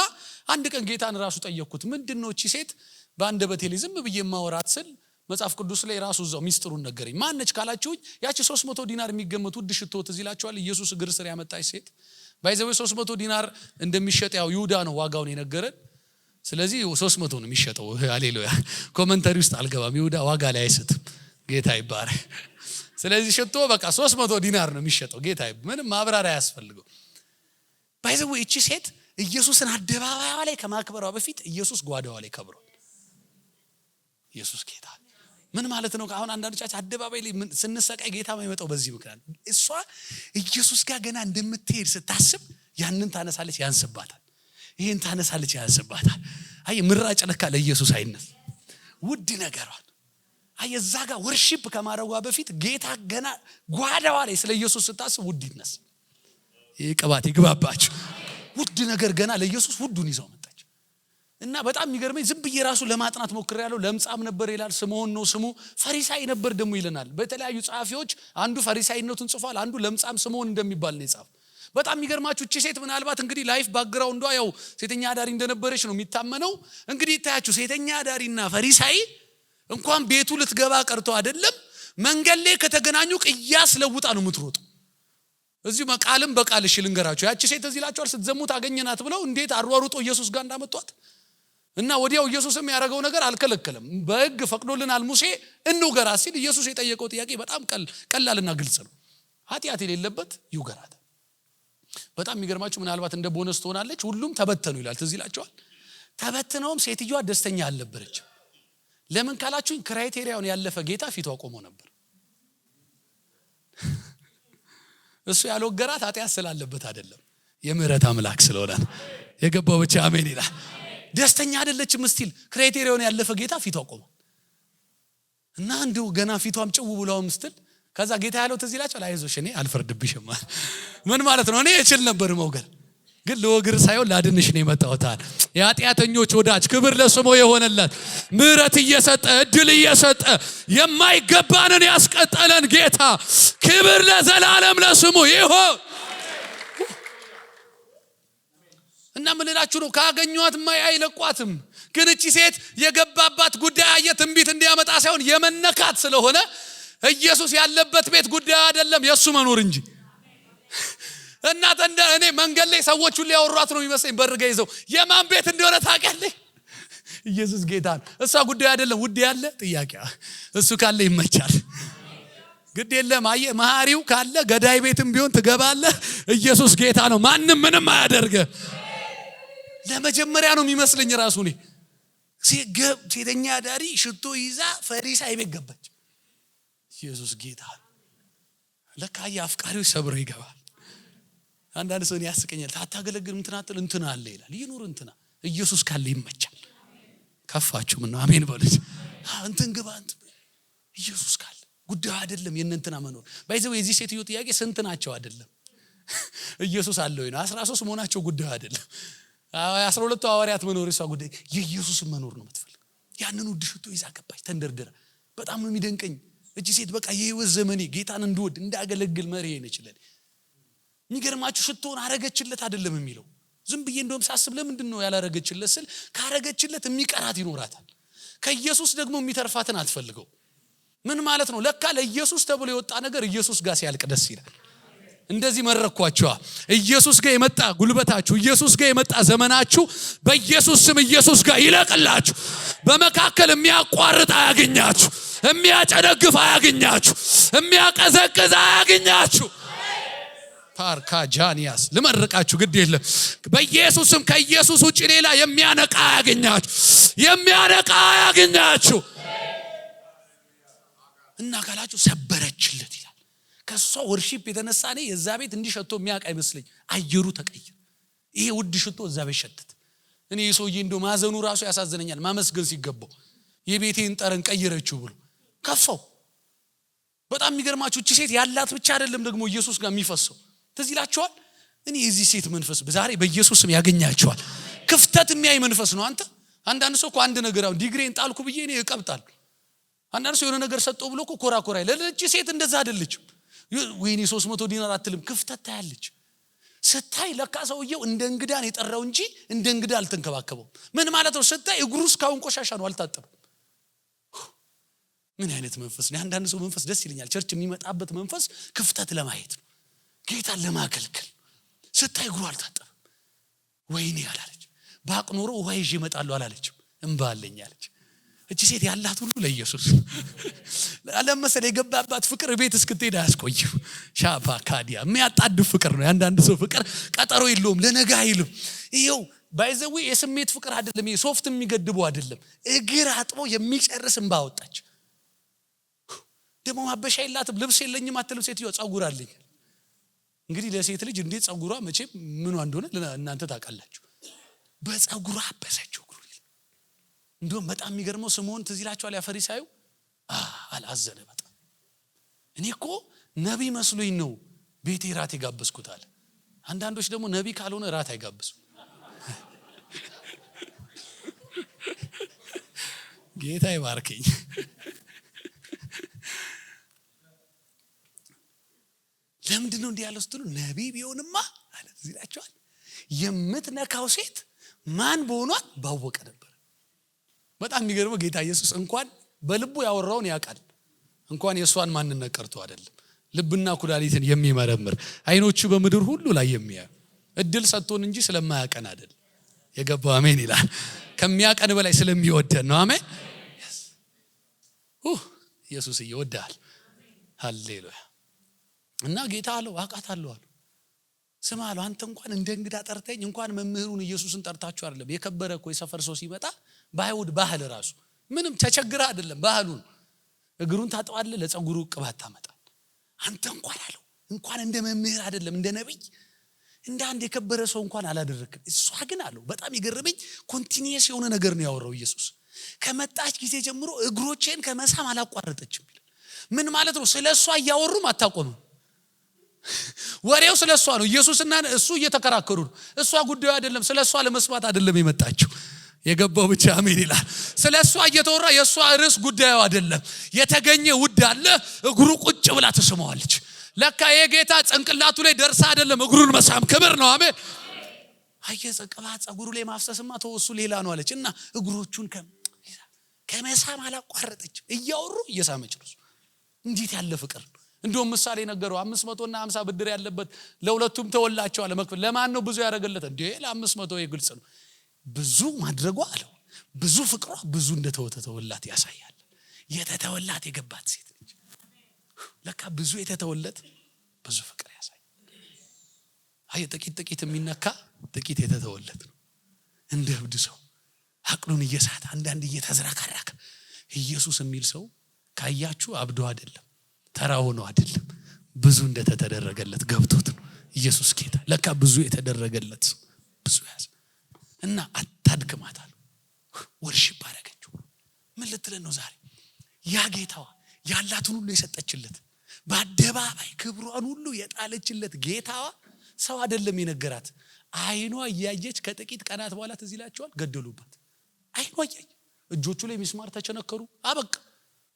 አንድ ቀን ጌታን ራሱ ጠየቅኩት። ምንድነው እቺ ሴት በአንደበቴ ላይ ዝም ብዬ ማወራት ስል መጽሐፍ ቅዱስ ላይ ራሱ እዛው ሚስጥሩን ነገረኝ። ማነች ካላችሁኝ ያቺ 300 ዲናር የሚገመት ውድ ሽቶ ትዝ ይላችኋል። ኢየሱስ እግር ስር ያመጣች ሴት ባይዘው 300 ዲናር እንደሚሸጥ ያው ይሁዳ ነው ዋጋውን የነገረን። ስለዚህ 300 ነው የሚሸጠው። ሃሌሉያ። ኮሜንታሪ ውስጥ አልገባም። ይሁዳ ዋጋ ላይ አይስትም። ጌታ ይባረክ። ስለዚህ ሽቶ በቃ 300 ዲናር ነው የሚሸጠው። ጌታ ምንም ማብራሪያ አያስፈልገው። ባይዘው እቺ ሴት ኢየሱስን አደባባይዋ ላይ ከማክበሯ በፊት ኢየሱስ ጓዳዋ ላይ ከብሯል። ኢየሱስ ጌታ ምን ማለት ነው? አሁን አንዳንዶቻችን አደባባይ ላይ ስንሰቃይ ጌታ ማይመጣው በዚህ ምክንያት እሷ ኢየሱስ ጋር ገና እንደምትሄድ ስታስብ ያንን ታነሳለች፣ ያንስባታል። ይሄን ታነሳለች፣ ያንስባታል። አይ ምራጭ ለካ ለኢየሱስ አይነስ ውድ ነገሯን አይ እዛ ጋር ወርሺፕ ከማረጓ በፊት ጌታ ገና ጓዳዋ ላይ ስለ ኢየሱስ ስታስብ ውድ ይነስ። ይሄ ቅባት ይግባባችሁ። ውድ ነገር ገና ለኢየሱስ ውዱን ይዘው መጣች። እና በጣም የሚገርመኝ ዝም ብዬ ራሱ ለማጥናት ሞክሬያለሁ። ለምጻም ነበር ይላል፣ ስምዖን ነው ስሙ። ፈሪሳይ ነበር ደግሞ ይለናል። በተለያዩ ጸሐፊዎች አንዱ ፈሪሳይነቱን ጽፏል፣ አንዱ ለምጻም ስምዖን እንደሚባል ነው የጻፈው። በጣም የሚገርማችሁ እቺ ሴት ምናልባት እንግዲህ ላይፍ ባክግራውንዷ ያው ሴተኛ አዳሪ እንደነበረች ነው የሚታመነው። እንግዲህ ታያችሁ ሴተኛ አዳሪና ፈሪሳይ እንኳን ቤቱ ልትገባ ቀርቶ አይደለም መንገድ ላይ ከተገናኙ ቅያስ ለውጣ ነው የምትሮጠው። እዚህ መቃልም በቃል እሺ ልንገራችሁ። ያቺ ሴት እዚህ ላችኋል ስትዘሙት አገኘናት ብለው እንዴት አሯሩጦ ኢየሱስ ጋር እንዳመጧት እና ወዲያው ኢየሱስም ያደረገው ነገር አልከለከለም። በሕግ ፈቅዶልናል ሙሴ እንውገራት ሲል ኢየሱስ የጠየቀው ጥያቄ በጣም ቀላልና ግልጽ ነው። ኃጢአት የሌለበት ይውገራት። በጣም የሚገርማችሁ ምናልባት እንደ ቦነስ ትሆናለች። ሁሉም ተበተኑ ይላል። ትዝ ይላችኋል። ተበትነውም ሴትዮዋ ደስተኛ አልነበረችም። ለምን ካላችሁኝ ክራይቴሪያውን ያለፈ ጌታ ፊቷ ቆሞ ነበር። እሱ ያልወገራት ኃጢአት ስላለበት አይደለም፣ የምህረት አምላክ ስለሆነ የገባው ብቻ አሜን ይላል። ደስተኛ አይደለችም ስቲል ክራይቴሪያውን ያለፈ ጌታ ፊቷ ቆሞ እና እንደው ገና ፊቷም ጭው ብሏም ስትል ከዛ ጌታ ያለው ትዝ ይላችኋል። አይዞሽ እኔ አልፈርድብሽም። ምን ማለት ነው? እኔ እችል ነበር መውገር፣ ግን ለወግር ሳይሆን ላድንሽ ነው የመጣሁት። የኃጢአተኞች ወዳጅ ክብር ለስሙ የሆነለት ምህረት እየሰጠ እድል እየሰጠ የማይገባንን ያስቀጠለን ጌታ ክብር ለዘላለም ለስሙ ይሁን። እና ምን ልላችሁ ነው? ካገኙት አይለቋትም። ግን እቺ ሴት የገባባት ጉዳይ የትንቢት እንዲያመጣ ሳይሆን የመነካት ስለሆነ ኢየሱስ ያለበት ቤት ጉዳይ አይደለም የሱ መኖር እንጂ። እና እኔ መንገድ ላይ ሰዎች ሁሉ ያወሯት ነው የሚመስለኝ። በርገ ይዘው የማን ቤት እንደሆነ ታውቂያለሽ? ኢየሱስ ጌታን እሷ ጉዳይ አይደለም። ውድ ያለ ጥያቄ እሱ ካለ ይመቻል። ግድ የለም። አየህ መሐሪው ካለ ገዳይ ቤትም ቢሆን ትገባለህ። ኢየሱስ ጌታ ነው። ማንም ምንም አያደርገ። ለመጀመሪያ ነው የሚመስለኝ ራሱ እኔ ሴተኛ አዳሪ ሽቶ ይዛ ፈሪሳይ ቤት ገባች። ኢየሱስ ጌታ ለካ አፍቃሪው ሰብሮ ይገባል። አንዳንድ ሰው ያስቀኛል። ታታገለግል እንትና አለ ይላል። ይኑር እንትና ኢየሱስ ካለ ይመቻል። ከፋችሁ ምን ነው አሜን በሉት። እንትን ግባ ኢየሱስ ካለ ጉዳዩ አይደለም የእንትና መኖር። ባይዘው የዚህ ሴትዮ ጥያቄ ስንት ናቸው አይደለም ኢየሱስ አለ ወይ ነው። 13 መሆናቸው ጉዳዩ አይደለም። 12 ሐዋርያት መኖር እሷ ጉዳይ የኢየሱስ መኖር ነው የምትፈልገው። ያንን ውድ ሽቶ ይዛ ገባች ተንደርደረ። በጣም ነው የሚደንቀኝ እቺ ሴት። በቃ የህይወት ዘመኔ ጌታን እንድወድ እንዳገለግል መሪ ነችለኝ። የሚገርማችሁ ሽቶን አረገችለት አይደለም የሚለው። ዝም ብዬ እንደውም ሳስብ ለምንድን ነው ያላረገችለት ስል ካረገችለት የሚቀራት ይኖራታል። ከኢየሱስ ደግሞ የሚተርፋትን አትፈልገው። ምን ማለት ነው? ለካ ለኢየሱስ ተብሎ የወጣ ነገር ኢየሱስ ጋር ሲያልቅ ደስ ይላል። እንደዚህ መረኳችሁ። ኢየሱስ ጋር የመጣ ጉልበታችሁ፣ ኢየሱስ ጋር የመጣ ዘመናችሁ በኢየሱስ ስም ኢየሱስ ጋር ይለቅላችሁ። በመካከል የሚያቋርጥ አያገኛችሁ፣ የሚያጨደግፍ አያገኛችሁ፣ የሚያቀዘቅዝ አያገኛችሁ። ፓርካ ጃኒያስ ልመርቃችሁ ግድ የለም። በኢየሱስም ከኢየሱስ ውጪ ሌላ የሚያነቃ አያገኛችሁ፣ የሚያነቃ አያገኛችሁ። እና ካላችሁ ሰበረችለት ይላል። ከሷ ወርሺፕ የተነሳ ነው የዛ ቤት እንዲሸቶ የሚያውቅ አይመስልኝ። አየሩ ተቀየረ። ይሄ ውድ ሽቶ እዛ ቤት ሸተተ። እኔ ሰውዬ እንደው ማዘኑ ራሱ ያሳዝነኛል። ማመስገን ሲገባው የቤቴን ጠረን ቀየረችው ብሎ ከፋው። በጣም የሚገርማችሁ እቺ ሴት ያላት ብቻ አይደለም ደግሞ ኢየሱስ ጋር የሚፈሰው። ትዝ ይላችኋል። እኔ የዚህ ሴት መንፈስ ዛሬ በኢየሱስም ያገኛችኋል። ክፍተት የሚያይ መንፈስ ነው። አንዳንድ ሰው እኮ አንድ ነገር አሁን ዲግሪን ጣልኩ ብዬ እኔ እቀብጣለሁ። አንዳንድ ሰው የሆነ ነገር ሰጠው ብሎ እኮ ኮራኮራ ይላል። እቺ ሴት እንደዛ አይደለችም። ወይኔ 300 ዲናር አትልም። ክፍተት ታያለች። ስታይ ለካ ሰውየው እንደ እንግዳን የጠራው እንጂ እንደ እንግዳ አልተንከባከበው። ምን ማለት ነው? ስታይ እግሩ እስካሁን ቆሻሻ ነው፣ አልታጠበም። ምን አይነት መንፈስ ነው? አንዳንድ ሰው መንፈስ ደስ ይለኛል። ቸርች የሚመጣበት መንፈስ ክፍተት ለማየት ነው፣ ጌታን ለማገልገል። ስታይ እግሩ አልታጠበም። ወይኔ አላለች። ባቅ ኖሮ ውሃ ይዤ እመጣለሁ አላለችም። እንባ አለኝ አለች። እቺ ሴት ያላት ሁሉ ለኢየሱስ አለመሰለ። የገባባት ፍቅር ቤት እስክትሄድ አያስቆይም። ሻባ ካዲያ የሚያጣድፍ ፍቅር ነው። አንዳንድ ሰው ፍቅር ቀጠሮ የለውም፣ ለነገ አይልም። ይሄው ባይዘው የስሜት ፍቅር አይደለም። ይሄ ሶፍት የሚገድበው አይደለም። እግር አጥቦ የሚጨርስ እንባ አወጣች። ደሞ ማበሻ የላትም፣ ልብስ የለኝም አትልም። ሴትዮ ጸጉር አለኝ። እንግዲህ ለሴት ልጅ እንዴት ጸጉሯ መቼም ምኑ እንደሆነ እናንተ ታውቃላችሁ። በጸጉሯ አበሰችው። እንደውም በጣም የሚገርመው ስምዖን ትዝ ይላችኋል። ያ ፈሪሳዩ አላዘነ በጣም። እኔ እኮ ነቢይ መስሎኝ ነው ቤቴ ራት የጋበዝኩት አለ። አንዳንዶች ደግሞ ነቢይ ካልሆነ ራት አይጋብዙ። ጌታ ይባርከኝ። ለምንድን ነው እንዲህ ያለው ስትሉ፣ ነቢይ ቢሆንማ አለ ትዝ ይላችኋል፣ የምትነካው ሴት ማን በሆኗት ባወቀ ነበር። በጣም የሚገርመው ጌታ ኢየሱስ እንኳን በልቡ ያወራውን ያውቃል። እንኳን የሷን ማንነት ቀርቶ አይደለም፣ ልብና ኩላሊትን የሚመረምር አይኖቹ በምድር ሁሉ ላይ የሚያዩ እድል ሰጥቶን እንጂ ስለማያቀን አይደል። የገባው አሜን ይላል። ከሚያቀን በላይ ስለሚወደን ነው። አሜን። ኢየሱስ ይወዳል። ሃሌሉያ። እና ጌታ አለው አውቃታለሁ አለው። ስማ አለው፣ አንተ እንኳን እንደ እንግዳ ጠርተኝ፣ እንኳን መምህሩን ኢየሱስን ጠርታችሁ አይደለም። የከበረ እኮ የሰፈር ሰው ሲመጣ በአይሁድ ባህል ራሱ ምንም ተቸግራ አይደለም፣ ባህሉን እግሩን ታጠዋለህ፣ ለጸጉሩ ቅባት ታመጣል። አንተ እንኳን አለው እንኳን እንደ መምህር አይደለም እንደ ነብይ እንደ አንድ የከበረ ሰው እንኳን አላደረክም። እሷ ግን አለው በጣም የገረመኝ ኮንቲኒየስ የሆነ ነገር ነው ያወራው ኢየሱስ። ከመጣች ጊዜ ጀምሮ እግሮቼን ከመሳም አላቋረጠችም። ምን ማለት ነው? ስለሷ እያወሩም አታቆምም። ወሬው ስለሷ ነው። ኢየሱስና እሱ እየተከራከሩ ነው። እሷ ጉዳዩ አይደለም፣ ስለሷ ለመስማት አይደለም የመጣችው። የገባው ብቻ አሜን ይላል። ስለሷ እየተወራ የሷ ርዕስ ጉዳዩ አይደለም። የተገኘ ውድ አለ፣ እግሩ ቁጭ ብላ ተስመዋለች። ለካ የጌታ ጭንቅላቱ ላይ ደርሳ አይደለም እግሩን መሳም ክብር ነው። አሜን። ቅባት ጸጉሩ ላይ ማፍሰስማ ተወሱ ሌላ ነው አለች። እና እግሮቹን ከመሳም አላቋረጠችም። እያወሩ እየሳመች ነው። እንዴት ያለ ፍቅር ነው! እንደውም ምሳሌ ነገረው። 550 ብድር ያለበት ለሁለቱም ተወላቸው አለ መክፈል። ለማን ነው ብዙ ያደረገለት? እንዴ ለ500 ግልጽ ነው። ብዙ ማድረጓ አለው ብዙ ፍቅሯ ብዙ እንደተወላት ያሳያል። የተተወላት የገባት ሴት ነች። ለካ ብዙ የተተወለት ብዙ ፍቅር ያሳያል። አይ ጥቂት የሚነካ ጥቂት የተተወለት ነው። እንደ እብድ ሰው አቅሉን እየሳተ አንዳንድ እየተዝራካራከ ኢየሱስ የሚል ሰው ካያችሁ አብዶ አይደለም፣ ተራው ነው አይደለም፣ ብዙ እንደተደረገለት ገብቶት ነው። ኢየሱስ ጌታ ለካ ብዙ የተደረገለት ብዙ ያዘ እና አታድክማታል። ወርሺፕ አደረገችው። ምን ልትለን ነው ዛሬ? ያ ጌታዋ ያላትን ሁሉ የሰጠችለት በአደባባይ ክብሯን ሁሉ የጣለችለት ጌታዋ ሰው አይደለም የነገራት። አይኗ እያየች ከጥቂት ቀናት በኋላ ትዝ ይላችኋል ገደሉባት። አይኗ እያየ እጆቹ ላይ ሚስማር ተቸነከሩ። አበቃ።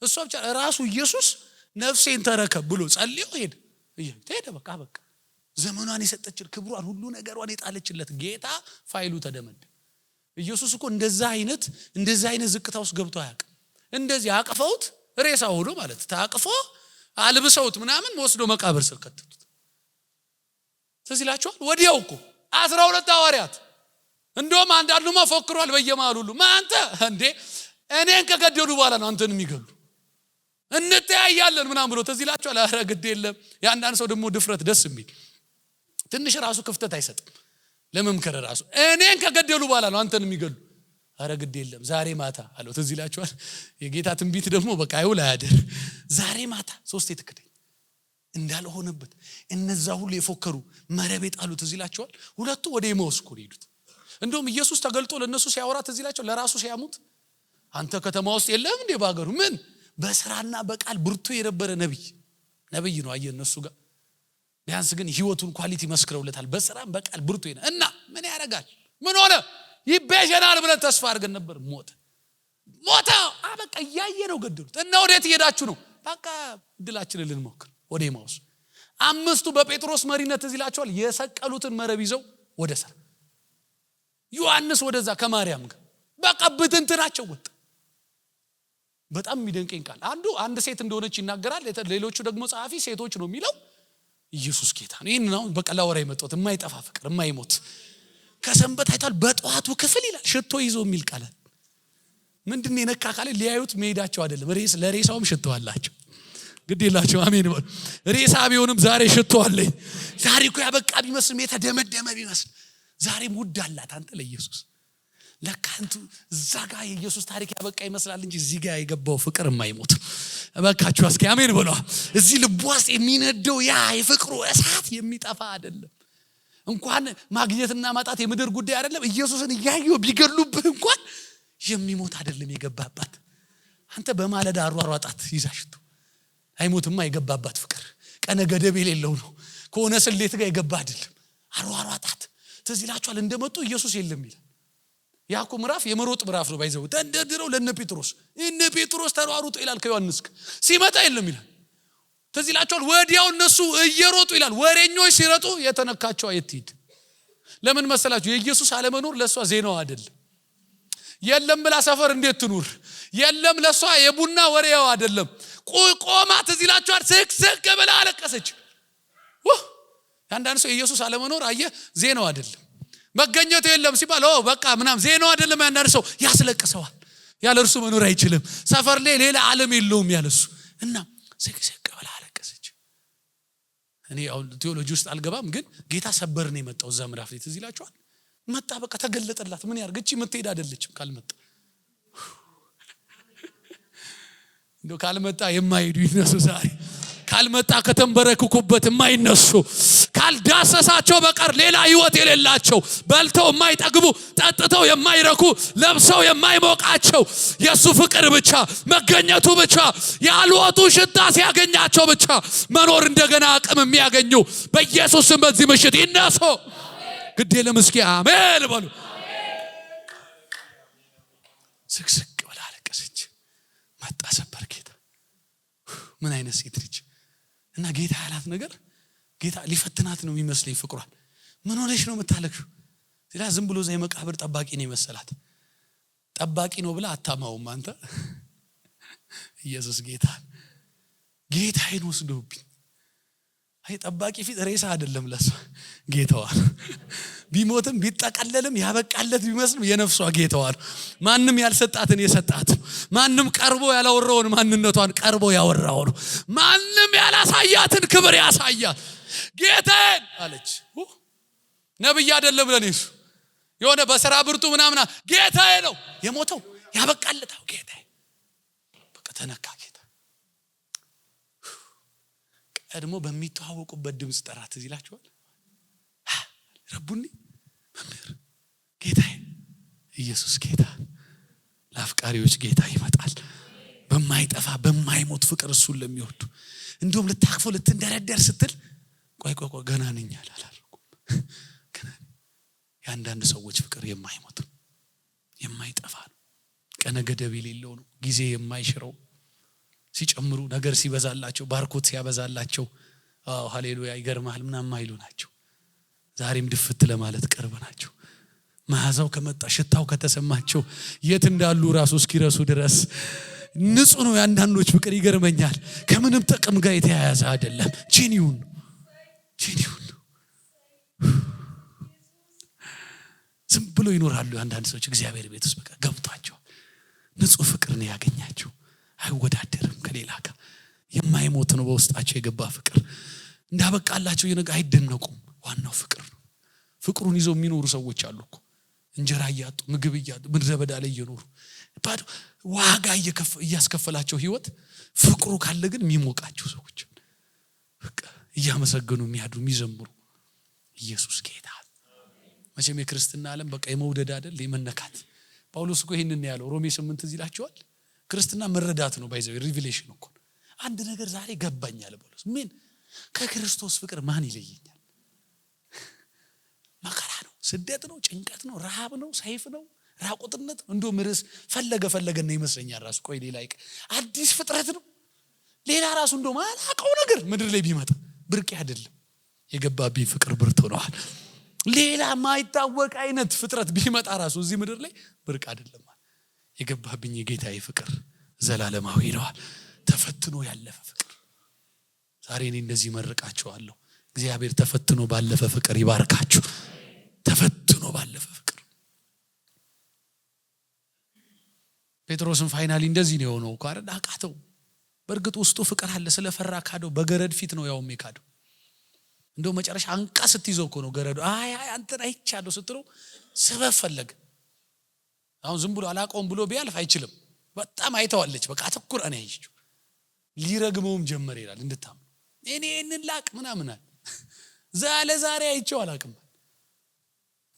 እሷ ብቻ ራሱ ኢየሱስ ነፍሴን ተረከብ ብሎ ጸልዮ ሄደ። በቃ አበቃ። ዘመኗን የሰጠችል ክብሯን ሁሉ ነገሯን የጣለችለት ጌታ ፋይሉ ተደመደ። ኢየሱስ እኮ እንደዛ አይነት ዝቅታ ውስጥ ገብቶ አያውቅም። እንደዚህ አቅፈውት ሬሳ ሆኖ ማለት ታቅፎ አልብሰውት ምናምን ወስዶ መቃብር ስር ከተቱት። ስለዚህ ላችኋል ወዲያው እኮ 12 ሐዋርያት እንደውም አንዳንዱማ ፎክሯል በየመሃሉ ሁሉ ማንተ እንዴ እኔን ከገደሉ በኋላ ነው አንተን የሚገሉ እንተያያለን ምናምን ብሎ ተዚህ ላችኋል። አረ ግድ የለም። ያንዳንድ ሰው ደግሞ ድፍረት ደስ የሚል ትንሽ ራሱ ክፍተት አይሰጥም ለመምከር ራሱ እኔን ከገደሉ በኋላ ነው አንተን የሚገሉ። አረ ግድ የለም ዛሬ ማታ አለው። ተዚህ ላችኋል። የጌታ ትንቢት ደግሞ በቃ አይውል አያድር። ዛሬ ማታ 3 ትክደኝ እንዳልሆነበት እነዛ ሁሉ የፎከሩ መረብ የጣሉት ተዚህ ላችኋል። ሁለቱ ወደ ኤማሁስ እኮ ሄዱት። እንደውም ኢየሱስ ተገልጦ ለነሱ ሲያወራ ተዚህ ላችኋል። ለራሱ ሲያሙት አንተ ከተማ ውስጥ የለም እንዴ ባገሩ ምን በስራና በቃል ብርቱ የነበረ ነብይ ነው። አየ እነሱ ጋር ቢያንስ ግን ህይወቱን ኳሊቲ መስክረውለታል። በስራም በቃል ብርቱ እና ምን ያረጋል? ምን ሆነ? ይቤዠናል ብለን ተስፋ አድርገን ነበር። ሞተ። በቃ እያየ ነው ገደሉት። እና ወዴት እየሄዳችሁ ነው? በቃ ድላችንን ልንሞክር ወደ ኤማሁስ። አምስቱ በጴጥሮስ መሪነት እዚህ ይላቸዋል የሰቀሉትን መረብ ይዘው ወደ ሰር ዮሐንስ ወደዛ ከማርያም ጋር በቃ ብትንትናቸው ወጣ። በጣም የሚደንቀኝ ቃል አንድ ሴት እንደሆነች ይናገራል። ሌሎቹ ደግሞ ጸሐፊ ሴቶች ነው የሚለው። ኢየሱስ ጌታ ነው። ይሄን ነው በቃ ላወራ የመጣሁት። የማይጠፋ ፍቅር የማይሞት ከሰንበት አይቷል በጠዋቱ ክፍል ይላል ሽቶ ይዞ የሚል ቃል ምንድነው የነካ ቃል ሊያዩት መሄዳቸው አይደለም። ለሬሳውም ሽቶ አላቸው። ግድ የላቸው አሜን በል። ሬሳ ቢሆንም ዛሬ ሽቶ አለኝ። ዛሬ እኮ ያበቃ ቢመስልም የተደመደመ ቢመስል ዛሬም ውድ አላት አንተ ለኢየሱስ። ለካንቱ እዛ ጋር የኢየሱስ ታሪክ ያበቃ ይመስላል እንጂ እዚህ ጋር የገባው ፍቅር የማይሞት እባካችሁ እስኪ አሜን በሉ። እዚህ ልብ ውስጥ የሚነደው ያ የፍቅሩ እሳት የሚጠፋ አይደለም። እንኳን ማግኘትና ማጣት የምድር ጉዳይ አይደለም። ኢየሱስን እያዩ ቢገሉብህ እንኳን የሚሞት አይደለም የገባባት። አንተ በማለዳ አሯሯጣት ይዛሽቱ አይሞትማ የገባባት ፍቅር ቀነ ገደብ የሌለው ነው። ከሆነ ስሌት ጋር የገባ አይደለም። አሯሯጣት ትዝ ይላችኋል እንደመጡ ኢየሱስ የለም ይላል። ያኮ ምዕራፍ የመሮጥ ምዕራፍ ነው ባይዘው ተንደድረው ለነ ጴጥሮስ ተሯሩጡ ይላል። ከዮሐንስ ሲመጣ የለም ይላል። ትዝ ይላችኋል ወዲያው እነሱ እየሮጡ ይላል። ወሬኞች ሲሮጡ የተነካቸው አይትሂድ። ለምን መሰላችሁ? የኢየሱስ አለመኖር ለሷ ዜናው አይደለም። የለም ብላ ሰፈር እንዴት ትኑር? የለም ለሷ የቡና ወሬው አይደለም። ቆማ ትዝ ይላችኋል ስቅስቅ ብላ አለቀሰች። አንዳንድ ሰው ኢየሱስ አለመኖር አየ ዜናው አይደለም። መገኘቱ የለም ሲባል በቃ ምናም ዜናው አይደለም። አንዳንድ ሰው ያስለቅሰዋል። ያለ እርሱ መኖር አይችልም። ሰፈር ላይ ሌላ ዓለም የለውም ያለሱ እና ስቅስቅ ብላ አለቀሰች። እኔ አሁን ቴዎሎጂ ውስጥ አልገባም፣ ግን ጌታ ሰበር ነው የመጣው እዛ ምዕራፍ ላይ ትዝ ይላችኋል። መጣ በቃ ተገለጠላት። ምን ያርግ እቺ የምትሄድ አይደለችም ካልመጣ እንደው ካልመጣ የማይሄዱ ይነሱ ዛሬ ካልመጣ ከተንበረከኩበት የማይነሱ ካልዳሰሳቸው በቀር ሌላ ህይወት የሌላቸው በልተው የማይጠግቡ ጠጥተው የማይረኩ ለብሰው የማይሞቃቸው የሱ ፍቅር ብቻ መገኘቱ ብቻ ያልወጡ ሽታ ሲያገኛቸው ብቻ መኖር እንደገና አቅም የሚያገኙ በኢየሱስ ስም በዚህ ምሽት ይነሱ። ግድ የለም እስኪ አሜን በሉ። ስቅስቅ ብላ አለቀሰች። መጣ ሰበር ጌታ። ምን አይነት ሴት ልጅ እና ጌታ ያላት ነገር ጌታ ሊፈትናት ነው የሚመስለኝ ፍቅሯን። ምን ሆነሽ ነው የምታለቅሽው? ስለዚህ ዝም ብሎ ዘይ መቃብር ጠባቂ ነው ይመስላት። ጠባቂ ነው ብላ አታማውም አንተ። ኢየሱስ ጌታዬን ወስዶብኝ። አይ ጠባቂ ፊት ሬሳ አይደለም ለሷ ጌታዋ። ቢሞትም ቢጠቀለልም ያበቃለት ቢመስልም የነፍሷ ጌታዋ ነው። ማንም ያልሰጣትን የሰጣት ነው። ማንም ቀርቦ ያላወራውን ማንነቷን ቀርቦ ያወራው ነው። ማንም ያላሳያትን ክብር ያሳያት ጌታዬን አለች። ነብይ አይደለም ለኔሱ የሆነ በሥራ ብርቱ ምናምና ጌታዬ ነው የሞተው ያበቃለታው ጌታዬ። በቃ ተነካ ጌታ። ቀድሞ በሚተዋወቁበት ድምጽ ጠራት ይላችኋል። ረቡኒ መምህር ጌታዬ። ኢየሱስ ጌታ ለአፍቃሪዎች ጌታ ይመጣል። በማይጠፋ በማይሞት ፍቅር እሱን ለሚወዱ እንደውም ልታክፎ ልትንደረደር ስትል ቆይ ገና ነኝ አላልኩም። ገና የአንዳንድ ሰዎች ፍቅር የማይሞት የማይጠፋ ነው። ቀነ ገደብ የሌለው ነው። ጊዜ የማይሽረው ሲጨምሩ ነገር ሲበዛላቸው ባርኮት ሲያበዛላቸው ሃሌሉያ ይገርማል ምናምን ማይሉ ናቸው። ዛሬም ድፍት ለማለት ቀርበ ናቸው። መዓዛው ከመጣ ሽታው ከተሰማቸው የት እንዳሉ ራሱ እስኪረሱ ድረስ ንጹህ ነው። ያንዳንዶች ፍቅር ይገርመኛል። ከምንም ጥቅም ጋር የተያያዘ አይደለም። ጂኒውን ዝም ብሎ ይኖራሉ። አንዳንድ ሰዎች እግዚአብሔር ቤት ውስጥ በቃ ገብቷቸው ንጹህ ፍቅር ነው ያገኛቸው። አይወዳደርም ከሌላ ጋር የማይሞት ነው በውስጣቸው የገባ ፍቅር። እንዳበቃላቸው የነገ አይደነቁም። ዋናው ፍቅር ነው። ፍቅሩን ይዘው የሚኖሩ ሰዎች አሉ እኮ እንጀራ እያጡ ምግብ እያጡ ምድረ በዳ ላይ እየኖሩ ባዶ ዋጋ እያስከፈላቸው ህይወት ፍቅሩ ካለ ግን የሚሞቃቸው ሰዎች በቃ እያመሰገኑ የሚያዱ የሚዘምሩ ኢየሱስ ጌታ። መቼም የክርስትና ዓለም በቃ የመውደድ አይደል የመነካት። ጳውሎስ እኮ ይሄንን ያለው ሮሜ 8 እዚህ ይላችኋል። ክርስትና መረዳት ነው ባይዘው ሪቪሌሽን እኮ። አንድ ነገር ዛሬ ገባኛል ጳውሎስ ምን ከክርስቶስ ፍቅር ማን ይለየኛል? መከራ ነው፣ ስደት ነው፣ ጭንቀት ነው፣ ረሃብ ነው፣ ሰይፍ ነው፣ ራቁትነት እንዶ ምርስ ፈለገ ነው ይመስለኛል። ራሱ ቆይ ሌላ አዲስ ፍጥረት ነው ሌላ ራሱ እንዶ ማላቀው ነገር ምድር ላይ ቢመጣ ብርቅ አይደለም። የገባብኝ ፍቅር ብርቱ ነዋል። ሌላ ማይታወቅ አይነት ፍጥረት ቢመጣ ራሱ እዚህ ምድር ላይ ብርቅ አይደለም። የገባብኝ የጌታዬ ፍቅር ዘላለማዊ ነዋል። ተፈትኖ ያለፈ ፍቅር። ዛሬ እኔ እንደዚህ መርቃችኋለሁ። እግዚአብሔር ተፈትኖ ባለፈ ፍቅር ይባርካችሁ። ተፈትኖ ባለፈ ፍቅር። ጴጥሮስን ፋይናሊ እንደዚህ ነው የሆነው እኮ አይደል? አቃተው። በእርግጥ ውስጡ ፍቅር አለ፣ ስለፈራ ካደው። በገረድ ፊት ነው ያውም የካደው። እንደው መጨረሻ አንቃ ስትይዘው እኮ ነው ገረዱ አይ አንተን አይቻለሁ ስትለው ሰበብ ፈለገ። አሁን ዝም ብሎ አላቀውም ብሎ ቢያልፍ አይችልም። በጣም አይተዋለች። በቃ አተኩራ ነው ያየችው። ሊረግመውም ጀመረ ይላል እንድታም እኔ እንላቅ ምናምናል ዛሬ አይቼው አላቅም።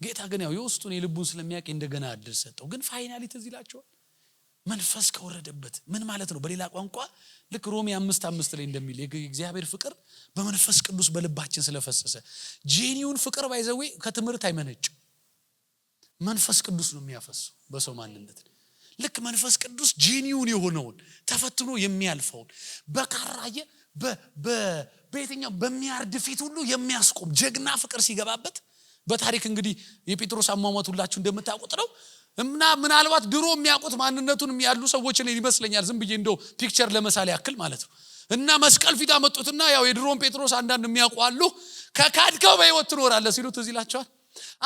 ጌታ ግን ያው የውስጡን የልቡን ስለሚያውቅ እንደገና እድል ሰጠው። ግን ፋይናሊ ትዝ ይላችኋል መንፈስ ከወረደበት ምን ማለት ነው? በሌላ ቋንቋ ልክ ሮሜ 5:5 ላይ እንደሚል የእግዚአብሔር ፍቅር በመንፈስ ቅዱስ በልባችን ስለፈሰሰ ጄኒውን ፍቅር ባይዘዌ ከትምህርት አይመነጭ። መንፈስ ቅዱስ ነው የሚያፈሰው በሰው ማንነት። ልክ መንፈስ ቅዱስ ጄኒውን የሆነውን ተፈትኖ የሚያልፈውን በካራየ በየትኛው በሚያርድ ፊት ሁሉ የሚያስቆም ጀግና ፍቅር ሲገባበት በታሪክ እንግዲህ የጴጥሮስ አሟሟት ሁላችሁ እንደምታውቁት ነው። እና ምናልባት ድሮ የሚያውቁት ማንነቱን ያሉ ሰዎች ላይ ይመስለኛል። ዝም ብዬ እንደው ፒክቸር ለምሳሌ ያክል ማለት ነው። እና መስቀል ፊት አመጡትና ያው የድሮን ጴጥሮስ አንዳንድ የሚያውቁ አሉ። ከካድከው በህይወት ትኖራለህ ሲሉት እዚህ ይላቸዋል።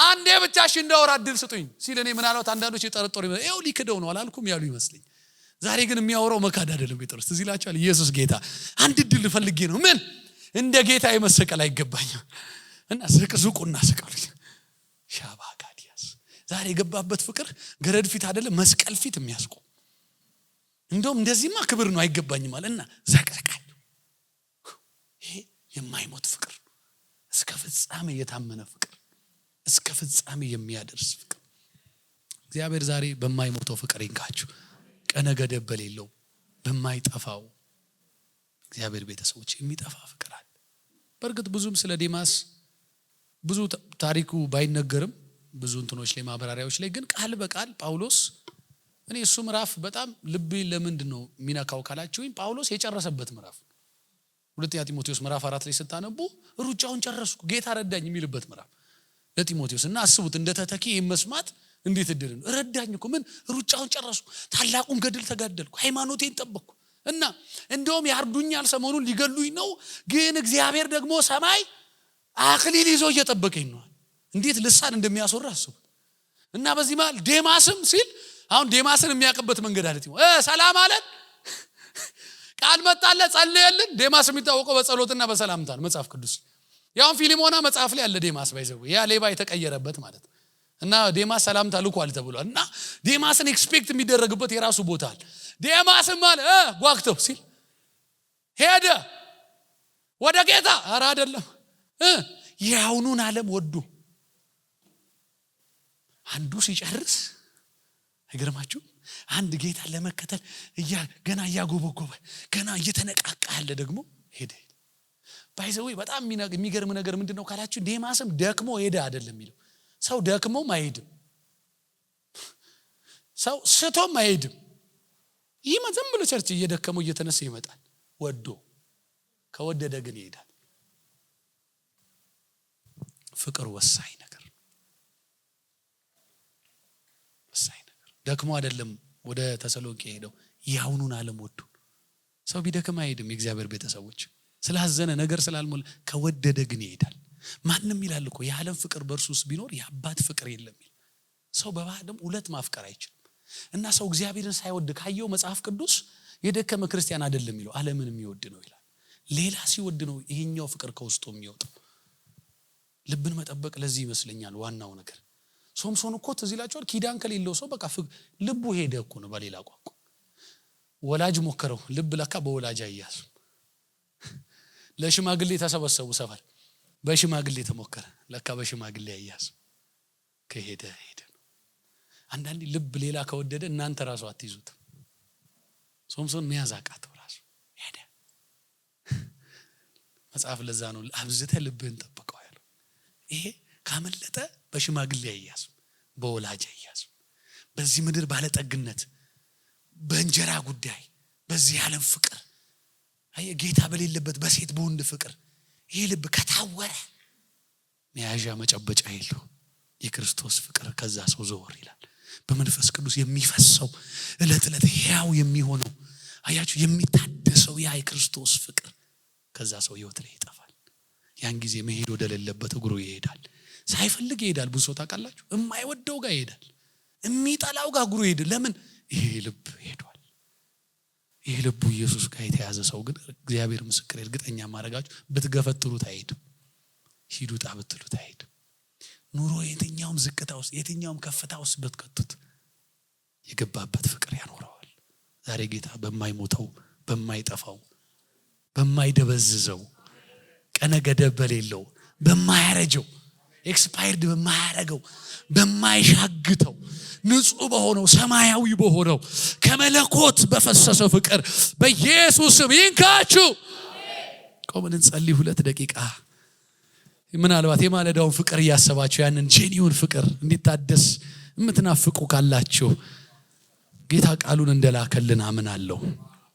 አንዴ ብቻሽ እንዳወራ እድል ስጡኝ ሲል እኔ ምናልባት አንዳንዶች የጠረጠሩ ይሄው ሊክደው ነው አላልኩም ያሉ ይመስለኝ። ዛሬ ግን የሚያወራው መካድ አይደለም ጴጥሮስ። እዚህ ይላቸዋል ኢየሱስ ጌታ አንድ እድል ፈልጌ ነው። ምን እንደ ጌታ የመሰቀል አይገባኝም እና ዝቁና ስቀሉኝ ሻባጋዲያስ። ዛሬ የገባበት ፍቅር ገረድ ፊት አይደለም መስቀል ፊት የሚያስቆም። እንደውም እንደዚህማ ክብር ነው አይገባኝም አለና ዘቅዘቃኝ። ይሄ የማይሞት ፍቅር፣ እስከ ፍጻሜ የታመነ ፍቅር፣ እስከ ፍጻሜ የሚያደርስ ፍቅር። እግዚአብሔር ዛሬ በማይሞተው ፍቅር ይንካችሁ። ቀነ ገደብ በሌለው በማይጠፋው እግዚአብሔር ቤተሰቦች የሚጠፋ ፍቅር አለ። በእርግጥ ብዙም ስለ ዴማስ ብዙ ታሪኩ ባይነገርም ብዙ እንትኖች ላይ ማብራሪያዎች ላይ ግን ቃል በቃል ጳውሎስ እኔ እሱ ምዕራፍ በጣም ልብ ለምንድነው ሚናካው ካላችሁኝ ጳውሎስ የጨረሰበት ምዕራፍ ሁለተኛ ጢሞቴዎስ ምዕራፍ 4 ላይ ስታነቡ ሩጫውን ጨረስኩ ጌታ ረዳኝ የሚልበት ምዕራፍ ለጢሞቴዎስ። እና አስቡት እንደተተኪ መስማት እንዴት እድል ነው። ረዳኝ እኮ ምን ሩጫውን ጨረስኩ፣ ታላቁን ገድል ተጋደልኩ፣ ሃይማኖቴን ጠበቅኩ እና እንደውም ያርዱኛል ሰሞኑን ሊገሉኝ ነው፣ ግን እግዚአብሔር ደግሞ ሰማይ አክሊል ይዞ እየጠበቀኝ ነው። እንዴት ልሳን እንደሚያስወራ አስቡ። እና በዚህ ማለት ዴማስም ሲል አሁን ዴማስን የሚያቀበት መንገድ አለ። ሰላም አለን ቃል መጣለ ጸልየልን። ዴማስ የሚታወቀው በጸሎትና በሰላምታ ነው መጽሐፍ ቅዱስ። ያው ፊሊሞና መጽሐፍ ላይ ያለ ዴማስ ባይዘው ያ ሌባ የተቀየረበት ማለት እና ዴማስ ሰላምታ ልኳል ተብሏል። እና ዴማስን ኤክስፔክት የሚደረግበት የራሱ ቦታ አለ። ዴማስም ማለት ጓግተው ሲል ሄደ ወደ ጌታ። ኧረ አይደለም ያውኑን ዓለም ወዱ አንዱ ሲጨርስ አይገርማችሁ? አንድ ጌታ ለመከተል ገና እያጎበጎበ ገና እየተነቃቃ ያለ ደግሞ ሄደ። ባይዘው በጣም የሚገርም ነገር ምንድነው ካላችሁ ዴማስም ደክሞ ሄደ አይደለም የሚለው። ሰው ደክሞም አይሄድም፣ ሰው ስቶም አይሄድም። ይህ ዝም ብሎ ቸርች እየደከመው እየተነሳ ይመጣል። ወዶ ከወደደ ግን ይሄዳል። ፍቅር ወሳኝ ነገር፣ ወሳኝ ነገር። ደክሞ አይደለም ወደ ተሰሎንቄ ሄደው ያውኑን ዓለም ወዱ። ሰው ቢደክም አይሄድም። የእግዚአብሔር ቤተሰቦች ስላዘነ ነገር ስላልሞላ ከወደደ ግን ይሄዳል። ማንም ይላል እኮ የዓለም ፍቅር በእርሱስ ቢኖር የአባት ፍቅር የለም ይል። ሰው በባህሪው ሁለት ማፍቀር አይችልም። እና ሰው እግዚአብሔርን ሳይወድ ካየው መጽሐፍ ቅዱስ የደከመ ክርስቲያን አይደለም ይለው፣ ዓለምን የሚወድ ነው ይላል። ሌላ ሲወድ ነው ይሄኛው ፍቅር ከውስጡ የሚወጣው። ልብን መጠበቅ ለዚህ ይመስለኛል ዋናው ነገር። ሶምሶን እኮ ትዝ ይላችኋል ኪዳን ከሌለው ሰው በቃ ልቡ ሄደ እኮ ነው። በሌላ ቋንቋ ወላጅ ሞከረው፣ ልብ ለካ በወላጅ አያዝ። ለሽማግሌ ተሰበሰቡ ሰፈር፣ በሽማግሌ ተሞከረ፣ ለካ በሽማግሌ አያዝ። ከሄደ ሄደ። አንዳንዴ ልብ ሌላ ከወደደ እናንተ ራሱ አትይዙት። ሶምሶን መያዝ አቃተው ራሱ ሄደ። መጽሐፍ ለዛ ነው አብዝተ ልብህን ጠብቀው ያለው። ይሄ ካመለጠ በሽማግሌ አያዝ፣ በወላጅ አያዝ። በዚህ ምድር ባለጠግነት፣ በእንጀራ ጉዳይ፣ በዚህ ዓለም ፍቅር፣ ጌታ በሌለበት በሴት በወንድ ፍቅር ይሄ ልብ ከታወረ መያዣ መጨበጫ የለው። የክርስቶስ ፍቅር ከዛ ሰው ዘወር ይላል። በመንፈስ ቅዱስ የሚፈሰው እለት እለት ሕያው የሚሆነው አያችሁ የሚታደሰው ያ የክርስቶስ ፍቅር ከዛ ሰው ህይወት ላይ ይጠፋል። ያን ጊዜ መሄድ ወደሌለበት እግሩ ይሄዳል። ሳይፈልግ ይሄዳል። ብዙ ሰው ታውቃላችሁ የማይወደው ጋር ይሄዳል፣ የሚጠላው ጋር እግሩ ይሄዳል። ለምን? ይሄ ልብ ሄዷል። ይሄ ልቡ ኢየሱስ ጋር የተያዘ ሰው ግን እግዚአብሔር ምስክር እርግጠኛ ማረጋችሁ ብትገፈጥሩት አይሄድም፣ ሂዱጣ ብትሉት አይሄድም። ኑሮ የትኛውም ዝቅታ ውስጥ የትኛውም ከፍታ ውስጥ ብትከቱት የገባበት ፍቅር ያኖረዋል። ዛሬ ጌታ በማይሞተው በማይጠፋው በማይደበዝዘው ቀነ ገደብ በሌለው በማያረጀው ኤክስፓየርድ በማያረገው በማይሻግተው ንጹህ በሆነው ሰማያዊ በሆነው ከመለኮት በፈሰሰ ፍቅር በኢየሱስ ስም ይንካችሁ። ቆመን እንጸልይ 2 ደቂቃ። ምናልባት የማለዳውን ፍቅር እያሰባችሁ ያንን ጄኒውን ፍቅር እንዲታደስ የምትናፍቁ ካላችሁ ጌታ ቃሉን እንደላከልን አምናለሁ።